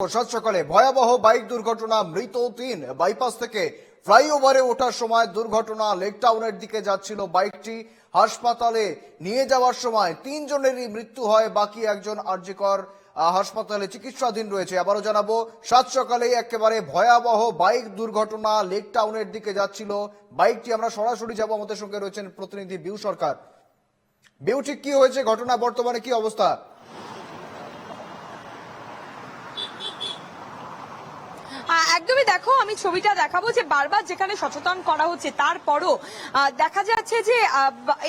সাত সকালে ভয়াবহ বাইক দুর্ঘটনা, মৃত ৩। বাইপাস থেকে ফ্লাইওভারে ওঠার সময় দুর্ঘটনা। লেকটাউনের দিকে যাচ্ছিল বাইকটি। হাসপাতালে নিয়ে যাওয়ার সময় ৩ জনেরই মৃত্যু হয়, বাকি একজন আরজিকর হাসপাতালে চিকিৎসাধীন রয়েছে। আবারও জানাবো, সাত সকালে একেবারে ভয়াবহ বাইক দুর্ঘটনা। লেকটাউনের দিকে যাচ্ছিল বাইকটি। আমরা সরাসরি যাব, আমাদের সঙ্গে রয়েছেন প্রতিনিধি বিউ সরকার। বিউ, ঠিক কি হয়েছে ঘটনা, বর্তমানে কি অবস্থা? একদমই, দেখো আমি ছবিটা দেখাবো যে বারবার যেখানে সচেতন করা হচ্ছে তারপরও দেখা যাচ্ছে যে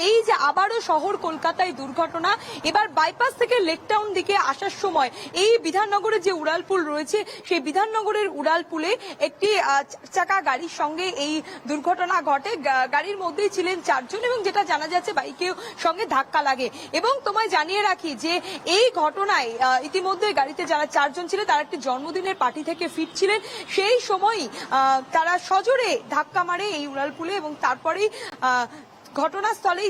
এই যে আবারও শহর কলকাতায় দুর্ঘটনা। এবার বাইপাস থেকে লেকটাউন দিকে আসার সময় এই বিধাননগরের যে উড়ালপুল রয়েছে, সেই বিধাননগরের উড়ালপুলে একটি চাকা গাড়ির সঙ্গে এই দুর্ঘটনা ঘটে। গাড়ির মধ্যেই ছিলেন 4 জন এবং যেটা জানা যাচ্ছে বাইকের সঙ্গে ধাক্কা লাগে। এবং তোমায় জানিয়ে রাখি যে এই ঘটনায় ইতিমধ্যে গাড়িতে যারা 4 জন ছিলেন তারা একটি জন্মদিনের পার্টি থেকে ফিরছিলেন। সেই সময়ই তারা সজোরে ধাক্কা মারে এই উড়ালপুলে এবং তারপরেই ঘটনাস্থলেই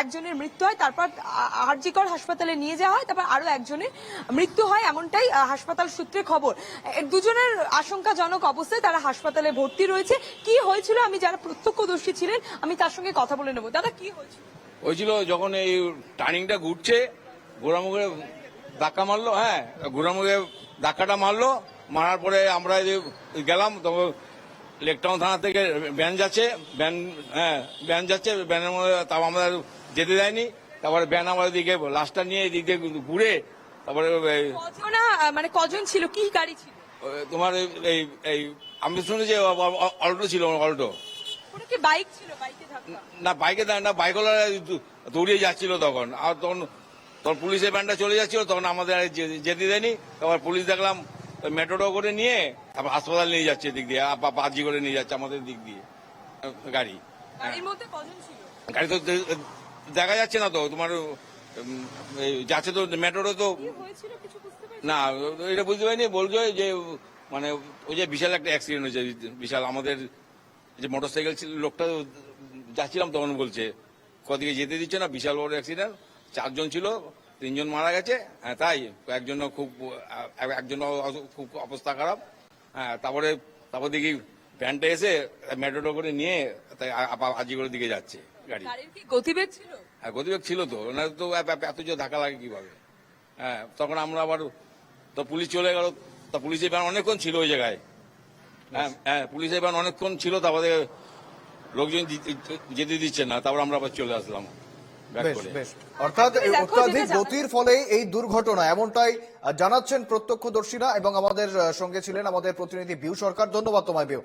একজনের মৃত্যু হয়। তারপর আরজিকর হাসপাতালে নিয়ে যাওয়া হয়, তারপর আরো একজনের মৃত্যু হয়, এমনটাই হাসপাতাল সূত্রে খবর। দুজনের আশঙ্কাজনক অবস্থায় তারা হাসপাতালে ভর্তি রয়েছে। কি হয়েছিল, আমি যারা প্রত্যক্ষদর্শী ছিলেন আমি তার সঙ্গে কথা বলে নেবো। দাদা, কি হয়েছিল? যখন এই টার্নিংটা ঘুরছে, ঘোরামুখে ধাক্কা মারলো। হ্যাঁ, ঘোরামুখে ধাক্কাটা মারলো। মারার পরে আমরা গেলাম, তবে লেকটাউন থানা থেকে ভ্যান যাচ্ছে, ভ্যান যাচ্ছে, ভ্যানের মধ্যে তাও আমরা যেতে দেয়নি। তারপরে ভ্যান আমাদের দিকে লাশটা নিয়ে এদিক দিয়ে ঘুরে, তারপরে মানে কজন ছিল, কি গাড়ি ছিল? তোমার এই এই আমি শুনেছি অল্টো ছিল, অল্টো। বাইক ছিল? না, বাইকে না, বাইকওয়ালা দৌড়িয়ে যাচ্ছিল তখন। আর তখন পুলিশের ভ্যানটা চলে যাচ্ছিল, তখন আমাদের যেতে দেয়নি। তারপর পুলিশ দেখলাম মেট্রো করে নিয়ে তারপর হাসপাতাল নিয়ে যাচ্ছে, এদিক দিয়ে বাজি করে নিয়ে যাচ্ছে আমাদের দিক দিয়ে গাড়ি। গাড়ি তো দেখা যাচ্ছে না, তো তোমার যাচ্ছে তো মেট্রো তো না, এটা বুঝতে পারিনি। বলছো যে মানে ওই যে বিশাল একটা অ্যাক্সিডেন্ট হয়েছে, বিশাল। আমাদের যে মোটরসাইকেল ছিল, লোকটা যাচ্ছিলাম তখন বলছে কদিকে যেতে দিচ্ছে না, বিশাল বড় অ্যাক্সিডেন্ট। 4 জন ছিল, 3 জন মারা গেছে। হ্যাঁ, তাই একজন খুব অবস্থা খারাপ। হ্যাঁ, তারপরে দেখি ভ্যানটা এসে মেট্রো করে নিয়ে আজিগড়ের দিকে যাচ্ছে গাড়ি। গতিবেগ ছিল? হ্যাঁ, গতিবেগ ছিল তো, না তো এত যে ধাক্কা লাগে কিভাবে। হ্যাঁ, তখন আমরা আবার তো পুলিশ চলে গেল। তা পুলিশের ভ্যান অনেকক্ষণ ছিল ওই জায়গায়। হ্যাঁ, পুলিশের ভ্যান অনেকক্ষণ ছিল, তারপরে লোকজন যেতে দিচ্ছে না, তারপর আমরা আবার চলে আসলাম। অর্থাৎ অত্যাধিক গতির ফলে এই দুর্ঘটনা, এমনটাই জানাচ্ছেন প্রত্যক্ষদর্শীরা। এবং আমাদের সঙ্গে ছিলেন আমাদের প্রতিনিধি বিউ সরকার। ধন্যবাদ তোমায়, বিউ।